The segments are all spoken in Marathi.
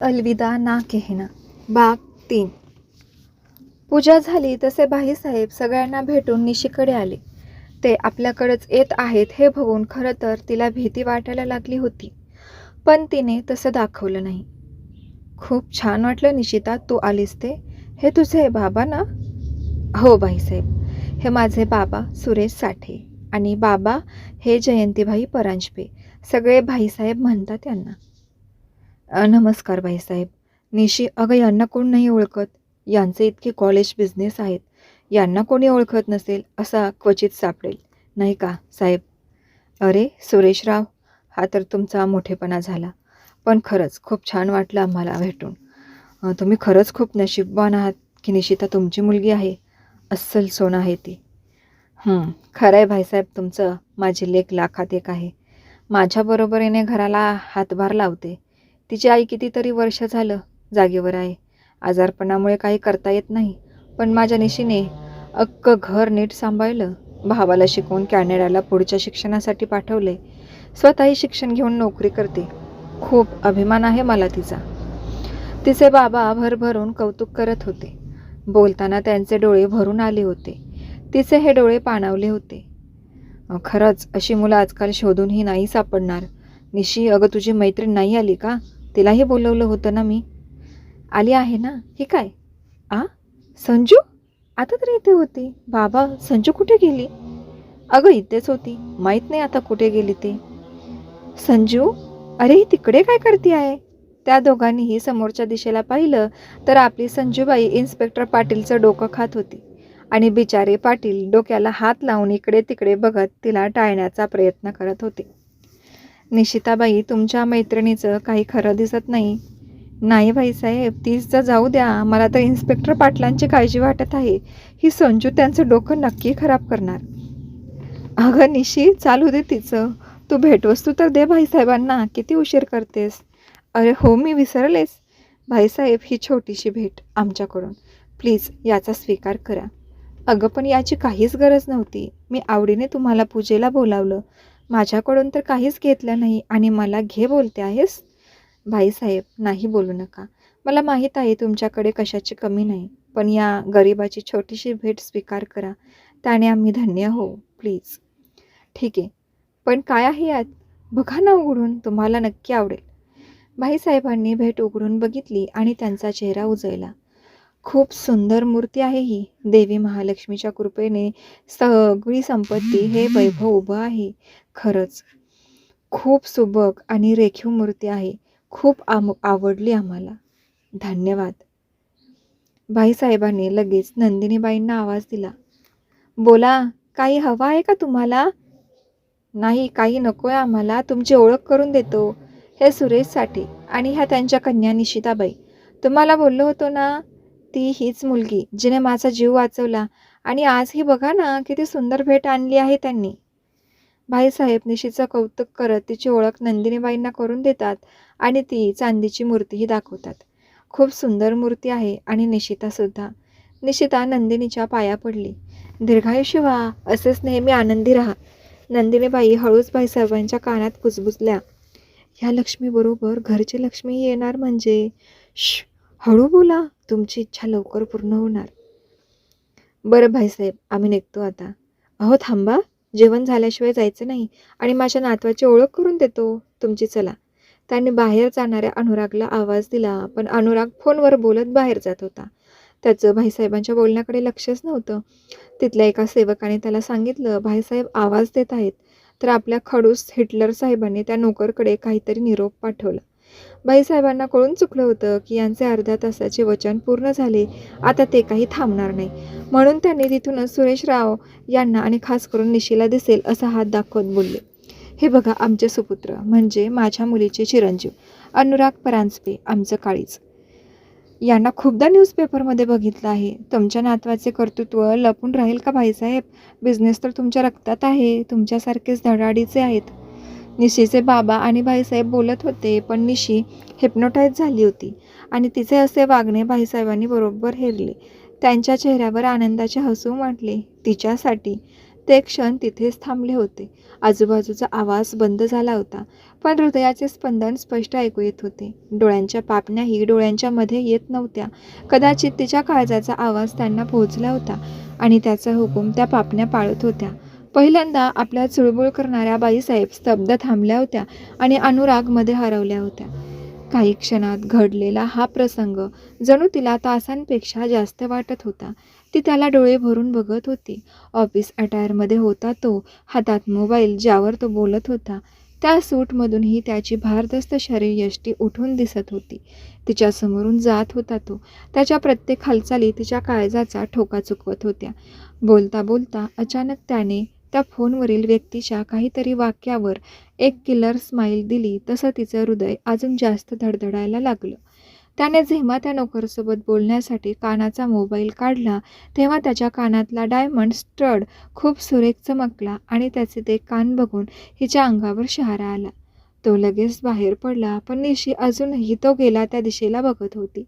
अलविदा ना कहना भाग 3. पूजा झाली तसे भाईसाहेब सगळ्यांना भेटून निशीकडे आले. ते आपल्याकडेच येत आहेत हे बघून खरं तर तिला भीती वाटायला लागली होती, पण तिने तसं दाखवलं नाही. खूप छान वाटलं निशिता, तू आलीस ते. हे तुझे बाबा ना? हो भाईसाहेब, हे माझे बाबा सुरेश साठे आणि बाबा हे जयंतीभाई परांजपे. सगळे भाईसाहेब म्हणतात त्यांना. नमस्कार भाईसाहेब. निशी, अगं यांना कोण नाही ओळखत. यांचे इतके कॉलेज बिझनेस आहेत, यांना कोणी ओळखत नसेल असा क्वचित सापडेल, नाही का साहेब? अरे सुरेशराव, हा तर तुमचा मोठेपणा झाला. पण खरंच खूप छान वाटलं आम्हाला भेटून. तुम्ही खरंच खूप नशीबवान आहात की निशिता तुमची मुलगी आहे. अस्सल सोनं आहे ती. खरं आहे भाईसाहेब तुमचं. माझी लेक लाखात एक आहे. माझ्याबरोबरीने घराला हातभार लावते. तिची आई कितीतरी वर्ष झालं जागेवर आहे. आजारपणामुळे काही करता येत नाही, पण माझ्या निशीने अख्खं घर नीट सांभाळलं. भावाला शिकवून कॅनडाला पुढच्या शिक्षणासाठी पाठवले. स्वतःही शिक्षण घेऊन नोकरी करते. खूप अभिमान आहे मला तिचा. तिचे बाबा भरभरून कौतुक करत होते. बोलताना त्यांचे डोळे भरून आले होते. तिचे हे डोळे पाणावले होते. खरंच अशी मुलं आजकाल शोधूनही नाही सापडणार. निशी, अगं तुझी मैत्रीण नाही आली का? तिलाही बोलवलं होतं ना मी. आली आहे ना. ही काय? संजू? आता तरी इथे होती. बाबा, संजू कुठे गेली? अगं इथेच होती, माहीत नाही आता कुठे गेली ते. संजू? अरे ही तिकडे काय करते आहे? त्या दोघांनीही समोरच्या दिशेला पाहिलं तर आपली संजूबाई इन्स्पेक्टर पाटीलचं डोकं खात होती आणि बिचारे पाटील डोक्याला हात लावून इकडे तिकडे बघत तिला टाळण्याचा प्रयत्न करत होते. निशिताबाई, तुमच्या मैत्रिणीचं काही खरं दिसत नाही. नाही भाईसाहेब, तीच तर जाऊ द्या. मला तर इन्स्पेक्टर पाटलांची काळजी वाटत आहे. ही संजू त्यांचं डोकं नक्की खराब करणार. अगं निशी, चालू दे तिचं. तू भेटवस्तू तर दे भाईसाहेबांना. किती उशीर करतेस? अरे हो, मी विसरलेच. भाईसाहेब, ही छोटीशी भेट आमच्याकडून. प्लीज याचा स्वीकार करा. अगं पण याची काहीच गरज नव्हती. मी आवडीने तुम्हाला पूजेला बोलावलं. माझ्याकडून तर काहीच घेतलं नाही आणि मला घे बोलते आहेस? भाईसाहेब, नाही बोलू नका. मला माहीत आहे तुमच्याकडे कशाची कमी नाही, पण या गरिबाची छोटीशी भेट स्वीकार करा. त्याने आम्ही धन्य होऊ. प्लीज. ठीक आहे, पण काय आहे यात? बघा ना उघडून, तुम्हाला नक्की आवडेल. भाईसाहेबांनी भेट उघडून बघितली आणि त्यांचा चेहरा उजळला. खूप सुंदर मूर्ती आहे ही. देवी महालक्ष्मीच्या कृपेने सगळी संपत्ती, हे वैभव उभं आहे. खरंच खूप सुबक आणि रेखीव मूर्ती आहे. खूप आवडली आम्हाला. धन्यवाद. भाईसाहेबांनी लगेच नंदिनीबाईंना आवाज दिला. बोला, काही हवं आहे का तुम्हाला? नाही, काही नको आहे आम्हाला. तुमची ओळख करून देतो. हे सुरेश साठे आणि ह्या त्यांच्या कन्या निशिताबाई. तुम्हाला बोललो होतो ना, ती हीच मुलगी जिने माझा जीव वाचवला. आणि आज ही बघा ना, किती सुंदर भेट आणली आहे त्यांनी. भाईसाहेब निशीचं कौतुक करत तिची ओळख नंदिनीबाईंना करून देतात आणि ती चांदीची मूर्तीही दाखवतात. खूप सुंदर मूर्ती आहे आणि निशितासुद्धा. निशिता नंदिनीच्या पाया पडली. दीर्घायुष्य व्हा, असेच नेहमी आनंदी राहा. नंदिनीबाई हळूच भाईसाहेबांच्या कानात कुजबुजल्या. ह्या लक्ष्मीबरोबर घरची लक्ष्मीही येणार म्हणजे. हळू बोला, तुमची इच्छा लवकर पूर्ण होणार. बरं भाईसाहेब, आम्ही निघतो आता. अहो थांबा, जेवण झाल्याशिवाय जायचं नाही आणि माझ्या नातवाची ओळख करून देतो तुमची. चला. त्यांनी बाहेर जाणाऱ्या अनुरागला आवाज दिला, पण अनुराग फोनवर बोलत बाहेर जात होता. त्याचं भाईसाहेबांच्या बोलण्याकडे लक्षच नव्हतं. तिथल्या एका सेवकाने त्याला सांगितलं, भाईसाहेब आवाज देत आहेत. तर आपल्या खडूस हिटलर साहेबांनी त्या नोकरकडे काहीतरी निरोप पाठवला. भाईसाहेबांना कळून चुकलं होतं की यांचे अर्ध्या तासाचे वचन पूर्ण झाले. आता ते काही थांबणार नाही. म्हणून त्यांनी तिथूनच सुरेशराव यांना आणि खास करून निशीला दिसेल असा हात दाखवत बोलले, हे बघा आमचे सुपुत्र, म्हणजे माझ्या मुलीचे चिरंजीव अनुराग परांजपे, आमचं काळीज. यांना खूपदा न्यूजपेपरमध्ये बघितलं आहे. तुमच्या नातवाचे कर्तृत्व लपून राहील का भाईसाहेब? बिझनेस तर तुमच्या रक्तात आहे. तुमच्यासारखेच धडाडीचे आहेत. निशीचे बाबा आणि भाईसाहेब बोलत होते, पण निशी हिप्नोटाईज झाली होती आणि तिचे असे वागणे भाईसाहेबांनी बरोबर हेरले. त्यांच्या चेहऱ्यावर आनंदाचे हसू उमटले. तिच्यासाठी ते क्षण तिथेच थांबले होते. आजूबाजूचा आवाज बंद झाला होता, पण हृदयाचे स्पंदन स्पष्ट ऐकू येत होते. डोळ्यांच्या पापण्याही डोळ्यांच्या मध्ये येत नव्हत्या. कदाचित तिच्या काळजाचा आवाज त्यांना पोहोचला होता आणि त्याचा हुकूम त्या पापण्या पाळत होत्या. पहिल्यांदा आपल्या चुळबुळ करणाऱ्या बाईसाहेब स्तब्ध थांबल्या होत्या आणि अनुरागमध्ये हरवल्या होत्या. काही क्षणात घडलेला हा प्रसंग जणू तिला तासांपेक्षा जास्त वाटत होता. ती त्याला डोळे भरून बघत होती. ऑफिस अटायरमध्ये होता तो, हातात मोबाईल ज्यावर तो बोलत होता. त्या सूटमधूनही त्याची भारदस्त शरीरयष्टी उठून दिसत होती. तिच्या समोरून जात होता तो. त्याच्या प्रत्येक हालचाली तिच्या काळजाचा ठोका चुकवत होत्या. बोलता बोलता अचानक त्याने त्या फोनवरील व्यक्तीच्या काहीतरी वाक्यावर एक किलर स्माईल दिली तसं तिचं हृदय अजून जास्त धडधडायला लागलं. त्याने जेव्हा त्या नोकरसोबत बोलण्यासाठी कानाचा मोबाईल काढला तेव्हा त्याच्या कानातला डायमंड स्टड खूप सुरेख चमकला आणि त्याचे ते कान बघून हिच्या अंगावर शहारा आला. तो लगेच बाहेर पडला, पण निशी अजूनही तो गेला त्या दिशेला बघत होती.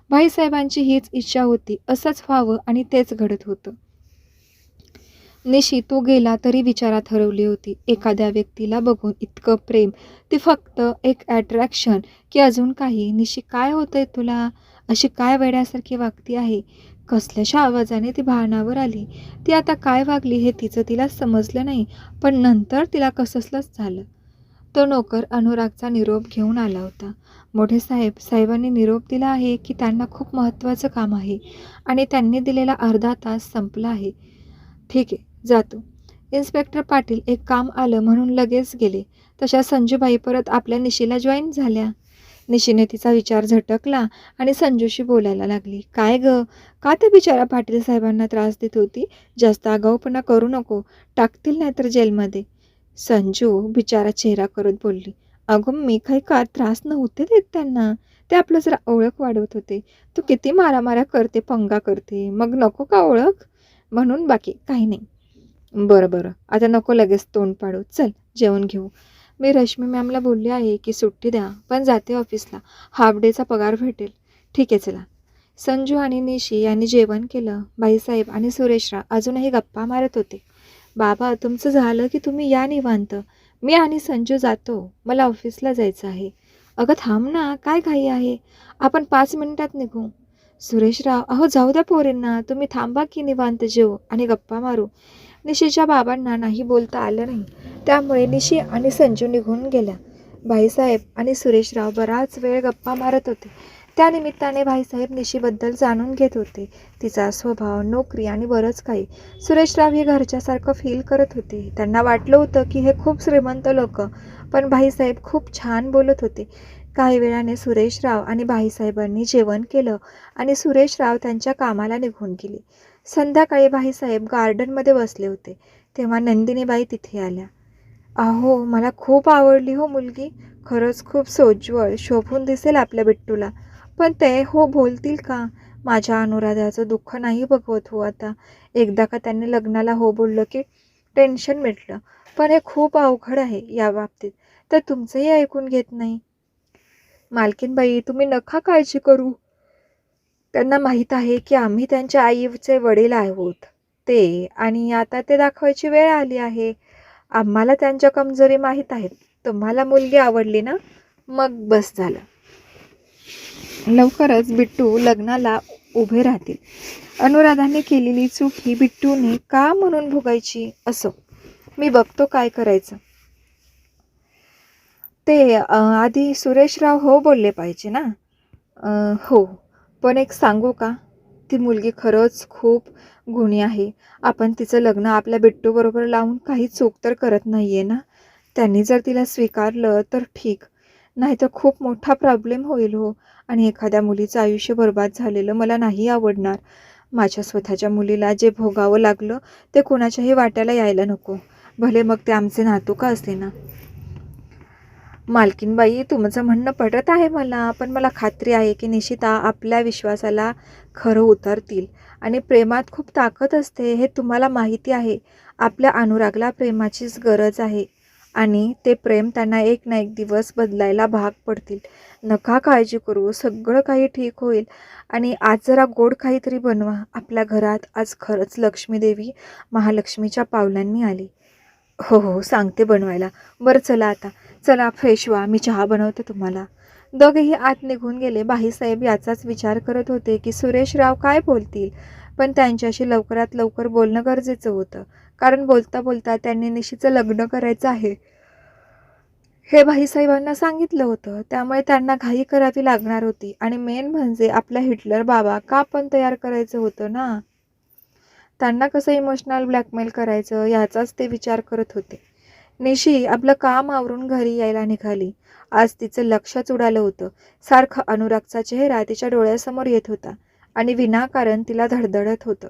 भाईसाहेबांची हीच इच्छा होती, असंच व्हावं आणि तेच घडत होतं. निशी तो गेला तरी विचारात हरवली होती. एखाद्या व्यक्तीला बघून इतकं प्रेम, ती फक्त एक अट्रॅक्शन की अजून काही? निशी, काय होतंय तुला? अशी काय वेड्यासारखी वागती आहे? कसल्याशा आवाजाने ती भानावर आली. ती आता काय वागली हे तिचं तिला समजलं नाही, पण नंतर तिला कसलंच झालं. तो नोकर अनुरागचा निरोप घेऊन आला होता. मोठे साहेब, साहेबांनी निरोप दिला आहे की त्यांना खूप महत्त्वाचं काम आहे आणि त्यांनी दिलेला अर्धा तास संपला आहे. ठीक आहे, जातो. इन्स्पेक्टर पाटील एक काम आलं म्हणून लगेच गेले. तशा संजूबाई परत आपल्या निशीला जॉईन झाल्या. निशीने तिचा विचार झटकला आणि संजूशी बोलायला लागली. काय ग, का त्या बिचारा पाटील साहेबांना त्रास देत होती? जास्त आगाऊपणा करू नको, टाकतील नाहीतर जेलमध्ये. संजू बिचारा चेहरा करत बोलली. अगं, मी काही का त्रास नव्हते देत त्यांना. ते आपलं जरा ओळख वाढवत होते. तू किती मारामाऱ्या करते, पंगा करते, मग नको का ओळख म्हणून, बाकी काही नाही. बरं, आता नको लगेच तोंड पाडू. चल जेवण घेऊ. मी रश्मी मॅमला बोलली आहे की सुट्टी द्या, पण जाते ऑफिसला. हाफ डेचा पगार भेटेल. ठीक आहे, चला. संजू आणि निशी यांनी जेवण केलं. बाईसाहेब आणि सुरेशराव अजूनही गप्पा मारत होते. बाबा, तुमचं झालं की तुम्ही या निवांत. मी आणि संजू जातो, मला ऑफिसला जायचं आहे. अगं थांब ना, काय घाई आहे? आपण 5 मिनिटात निघू. सुरेशराव, अहो जाऊ द्या पोरींना, तुम्ही थांबा की निवांत जेवू आणि गप्पा मारू. निशीच्या बाबांना नाही बोलता आलं नाही, त्यामुळे निशी आणि संजू निघून गेल्या. भाईसाहेब आणि सुरेशराव बराच वेळ गप्पा मारत होते. त्यानिमित्ताने भाईसाहेब निशीबद्दल जाणून घेत होते, तिचा स्वभाव, नोकरी आणि बरंच काही. सुरेशराव ही घरच्यासारखं फील करत होते. त्यांना वाटलं होतं की हे खूप श्रीमंत लोक, पण भाईसाहेब खूप छान बोलत होते. काही वेळाने सुरेशराव आणि भाईसाहेबांनी जेवण केलं आणि सुरेशराव त्यांच्या कामाला निघून गेले. संध्याकाळी भाईसाहेब गार्डनमध्ये बसले होते तेव्हा नंदिनीबाई तिथे आल्या. अहो, मला खूप आवडली हो मुलगी. खरंच खूप सोज्वळ, शोभून दिसेल आपल्या बिट्टूला. पण ते हो बोलतील का? माझ्या अनुराधाचं दुःख नाही बघवत हो आता. एकदा का त्यांनी लग्नाला हो बोललं की टेन्शन मिटलं, पण हे खूप अवघड आहे या बाबतीत. तर तुमचंही ऐकून घेत नाही. मालकीनबाई, तुम्ही नका काळजी करू. त्यांना माहीत आहे की आम्ही त्यांच्या आईचे वडील आहोत ते, आणि आता ते दाखवायची वेळ आली आहे. आम्हाला त्यांच्या कमजोरी माहीत आहेत. तुम्हाला मुलगी आवडली ना, मग बस झालं. लवकरच बिट्टू लग्नाला उभे राहतील. अनुराधाने केलेली चूक ही बिट्टूने का म्हणून भोगायची? असो, मी बघतो काय करायचं ते. आधी सुरेशराव हो बोलले पाहिजे ना. हो, पण एक सांगू का, ती मुलगी खरंच खूप गुणी आहे. आपण तिचं लग्न आपल्या बिट्टूबरोबर लावून काही चूक तर करत नाही आहे ना. त्यांनी जर तिला स्वीकारलं तर ठीक, नाही तर खूप मोठा प्रॉब्लेम होईल हो. आणि एखाद्या मुलीचं आयुष्य बर्बाद झालेलं मला नाही आवडणार. माझ्या स्वतःच्या मुलीला जे भोगावं लागलं ते कोणाच्याही वाट्याला यायला नको, भले मग ते आमचे नातू का असे ना. मालकीनबाई, तुमचं म्हणणं पटत आहे मला, पण मला खात्री आहे की निशिता आपल्या विश्वासाला खरं उतरतील. आणि प्रेमात खूप ताकद असते, हे तुम्हाला माहिती आहे. आपल्या अनुरागला प्रेमाचीच गरज आहे. आणि ते प्रेम त्यांना एक ना एक दिवस बदलायला भाग पडतील. नका काळजी करू, सगळं काही ठीक होईल. आणि आज जरा गोड काहीतरी बनवा. आपल्या घरात आज खरंच लक्ष्मी देवी महालक्ष्मीच्या पावलांनी आली. हो हो, सांगते बनवायला. बरं चला आता, चला फ्रेश व्हा, मी चहा बनवते तुम्हाला. दोघेही आत निघून गेले. बाईसाहेब याचाच विचार करत होते की सुरेशराव काय बोलतील, पण त्यांच्याशी लवकरात लवकर बोलणं गरजेचं होतं, कारण बोलता बोलता त्यांनी निशीचं लग्न करायचं आहे हे भाईसाहेबांना सांगितलं होतं. त्यामुळे त्यांना घाई करावी लागणार होती. आणि मेन म्हणजे आपला हिटलर बाबा का पण तयार करायचं होतं ना. त्यांना कसं इमोशनल ब्लॅकमेल करायचं याचाच ते विचार करत होते. निशी आपलं काम आवरून घरी यायला निघाली. आज तिचं लक्षच उडालं होतं. सारखं अनुरागचा चेहरा तिच्या डोळ्यासमोर येत होता आणि विनाकारण तिला धडधडत होतं.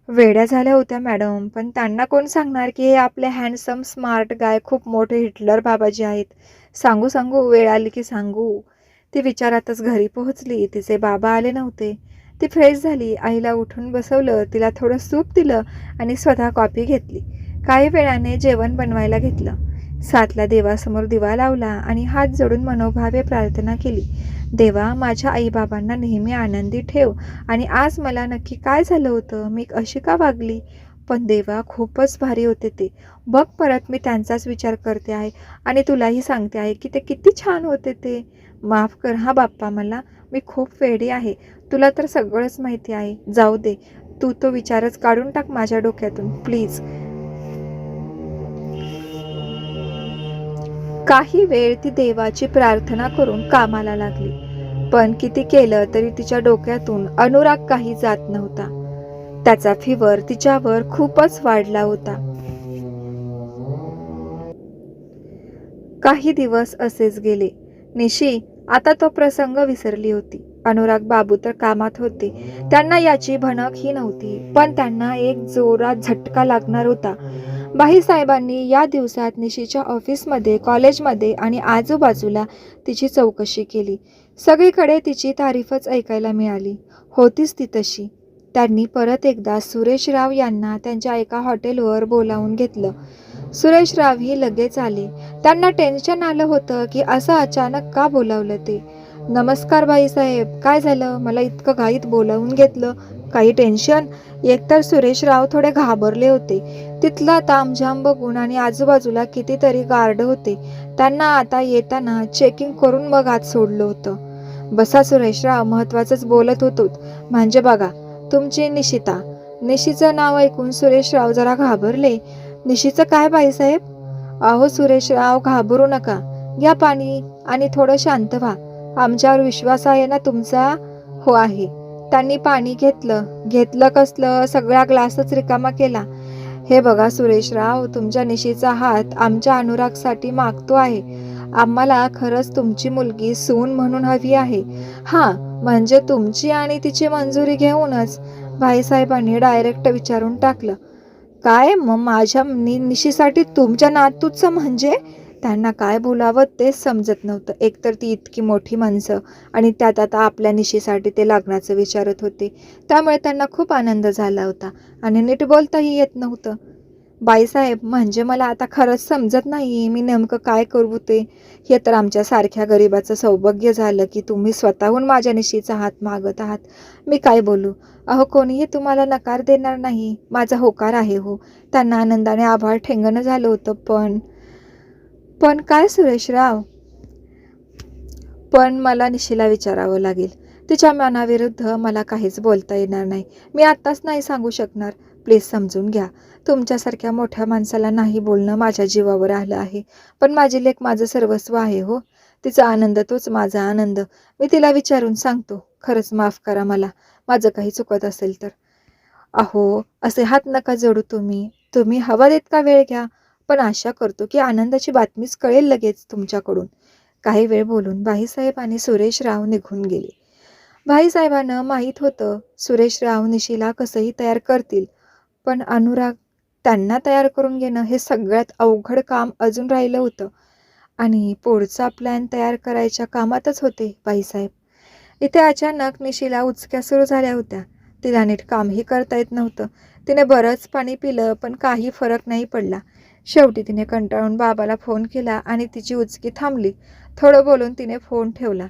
वेड्या झाल्या होत्या मॅडम, पण त्यांना कोण सांगणार की हे आपले हँडसम स्मार्ट गाय खूप मोठे हिटलर बाबाजी आहेत. सांगू सांगू, वेळ आली की सांगू. ती विचारातच घरी पोहोचली. तिचे बाबा आले नव्हते. ती फ्रेश झाली. आईला उठून बसवलं, तिला थोडं सूप दिलं आणि स्वतः कॉफी घेतली. काही वेळाने जेवण बनवायला घेतलं. 7ला देवासमोर दिवा लावला आणि हात जोडून मनोभावे प्रार्थना केली. देवा, माझ्या आईबाबांना नेहमी आनंदी ठेव. आणि आज मला नक्की काय झालं होतं, मी अशी का वागली, पण देवा खूपच भारी होते ते. बघ, परत मी त्यांचाच विचार करते आहे आणि तुलाही सांगते आहे की ते किती छान होते ते. माफ कर हा बाप्पा मला, मी खूप वेडी आहे. तुला तर सगळंच माहिती आहे. जाऊ दे, तू तो विचारच काढून टाक माझ्या डोक्यातून प्लीज. काही वेळ ती देवाची प्रार्थना करून कामाला लागली, पण किती केलं तरी तिच्या डोक्यातून अनुराग काही जात नव्हता. त्याचा फिवर तिच्यावर खूपच वाढला होता. काही दिवस असेच गेले. निशी आता तो प्रसंग विसरली होती. अनुराग बाबू तर कामात होते, त्यांना याची भनकही नव्हती, पण त्यांना एक जोरात झटका लागणार होता. बाईसाहेबांनी या दिवसात निशीच्या ऑफिसमध्ये, कॉलेजमध्ये आणि आजूबाजूला तिची चौकशी केली. सगळीकडे तिची तारीफच ऐकायला मिळाली. होतीच ती तशी. त्यांनी परत एकदा सुरेशराव यांना त्यांच्या एका हॉटेलवर बोलावून घेतलं. सुरेशरावही लगेच आले. त्यांना टेन्शन आलं होतं की असं अचानक का बोलावलं ते. नमस्कार बाईसाहेब, काय झालं, मला इतकं घाईत बोलावून घेतलं, काही टेन्शन? एकतर सुरेशराव थोडे घाबरले होते. तिथला तामझाम बघून आणि आजूबाजूला कितीतरी गार्ड होते. त्यांना आता येताना चेकिंग करून मग आत सोडलं होतं. बसा सुरेशराव, महत्वाचंच बोलत होतो. म्हणजे बघा, तुमची निशिता. निशीचं नाव ऐकून सुरेशराव जरा घाबरले. निशीचं काय बाईसाहेब? अहो सुरेशराव, घाबरू नका. घ्या पाणी आणि थोडं शांत व्हा. आमच्यावर विश्वास आहे ना तुमचा? हो आहे. त्यांनी पाणी घेतलं. घेतलं कसलं, सगळा ग्लासच रिकामा केला. हे बघा सुरेशराव, तुमच्या निशीचा हात आमच्या अनुरागसाठी मागतो आहे. आम्हाला खरंच तुमची मुलगी सून म्हणून हवी आहे. हां, म्हणजे तुमची आणि तिची मंजुरी घेऊनच. भाईसाहेबांनी डायरेक्ट विचारून टाकलं. काय मग माझ्या निशीसाठी तुमच्या नातूचं म्हणजे? त्यांना काय बोलावं तेच समजत नव्हतं. एकतर ती इतकी मोठी माणसं आणि त्यात आता आपल्या निशीसाठी ते लग्नाचं विचारत होते. त्यामुळे त्यांना खूप आनंद झाला होता आणि नीट बोलताही येत नव्हतं. बाईसाहेब, म्हणजे मला आता खरंच समजत नाही मी नेमकं काय करू ते. हे तर आमच्या सारख्या गरिबाचं सौभाग्य झालं की तुम्ही स्वतःहून माझ्या निशीचा हात मागत आहात. मी काय बोलू? अहो, कोणीही तुम्हाला नकार देणार नाही. माझा होकार आहे हो. त्यांना आनंदाने आभाळ ठेंगणं झालं होतं. पण काय सुरेशराव? पण मला निशीला विचारावं लागेल. तिच्या मनाविरुद्ध मला काहीच बोलता येणार नाही. मी आत्ताच नाही सांगू शकणार. प्लीज समजून घ्या. तुमच्यासारख्या मोठ्या माणसाला नाही बोलणं माझ्या जीवावर आलं आहे. पण माझी लेक माझं सर्वस्व आहे हो. तिचा आनंद तोच माझा आनंद. मी तिला विचारून सांगतो. खरंच माफ करा मला, माझं काही चुकत असेल तर. अहो, असे हात नका जोडू तुम्ही. तुम्ही हवा तितका वेळ घ्या. पण आशा करतो की आनंदाची बातमीच कळेल लगेच तुमच्याकडून. काही वेळ बोलून भाईसाहेब आणि सुरेशराव निघून गेले. भाईसाहेबांना माहीत होतं सुरेशराव निशीला कसंही तयार करतील, पण अनुराग त्यांना तयार करून घेणं हे सगळ्यात अवघड काम अजून राहिलं होतं. आणि पुढचा प्लॅन तयार करायच्या कामातच होते भाईसाहेब. इथे अचानक निशीला उचक्या सुरू झाल्या होत्या. तिला नीट कामही करता येत नव्हतं. तिने बरंच पाणी पिलं पण काही फरक नाही पडला. शेवटी तिने कंटाळून बाबाला फोन केला आणि तिची उचकी थांबली. थोडं बोलून तिने फोन ठेवला.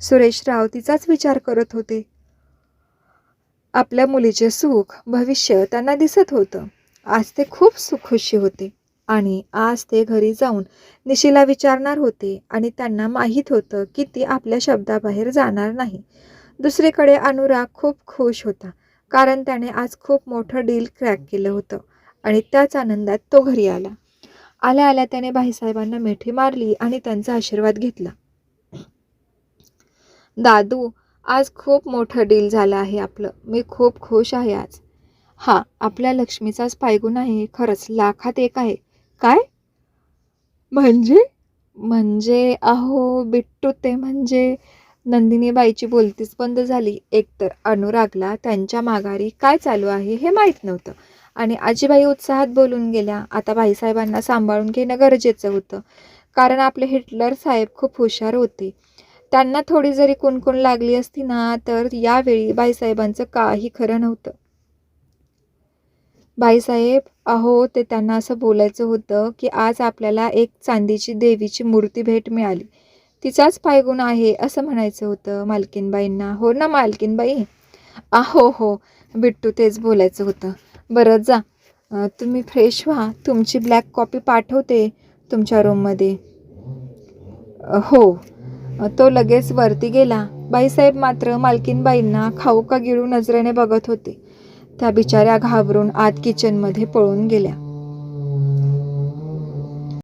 सुरेशराव तिचाच विचार करत होते. आपल्या मुलीचे सुख भविष्य त्यांना दिसत होतं. आज ते खूप खुशी होते आणि आज ते घरी जाऊन निशीला विचारणार होते आणि त्यांना माहीत होतं की ती आपल्या शब्दाबाहेर जाणार नाही. दुसरीकडे अनुराग खूप खुश होता, कारण त्याने आज खूप मोठं डील क्रॅक केलं होतं आणि त्याच आनंदात तो घरी आला. आल्या आल्या त्याने भाईसाहेबांना मिठी मारली आणि त्यांचा आशीर्वाद घेतला. दादू, आज खूप मोठं डील झालं आहे आपलं. मी खूप खुश आहे आज. हा, आपल्या लक्ष्मीचाच पायगुण आहे. खरंच लाखात एक आहे. काय म्हणजे अहो बिट्टू, ते म्हणजे नंदिनीबाईची बोलतीच बंद झाली. एकतर अनुरागला त्यांच्या माघारी काय चालू आहे हे माहीत नव्हतं आणि आजीबाई उत्साहात बोलून गेल्या. आता बाईसाहेबांना सांभाळून घेणं गरजेचं होतं, कारण आपले हिटलर साहेब खूप हुशार होते. त्यांना थोडी जरी कुणकुण लागली असती ना, तर यावेळी बाईसाहेबांचं काही खरं नव्हतं. बाईसाहेब, अहो ते त्यांना असं बोलायचं होतं की आज आपल्याला एक चांदीची देवीची मूर्ती भेट मिळाली. तिचाच पायगुण आहे असं म्हणायचं होतं मालकीनबाईंना. हो ना मालकीनबाई? हो, बिट्टू, तेच बोलायचं होतं. बरं जा, तुम्ही फ्रेश व्हा. तुमची ब्लॅक कॉपी पाठवते तुमच्या रूममध्ये. हो. तो लगेच वरती गेला. बाईसाहेब मात्र मालकीनबाईंना खाऊ का गिळू नजरेने बघत होते. त्या बिचाऱ्या घाबरून आत किचनमध्ये पळून गेल्या.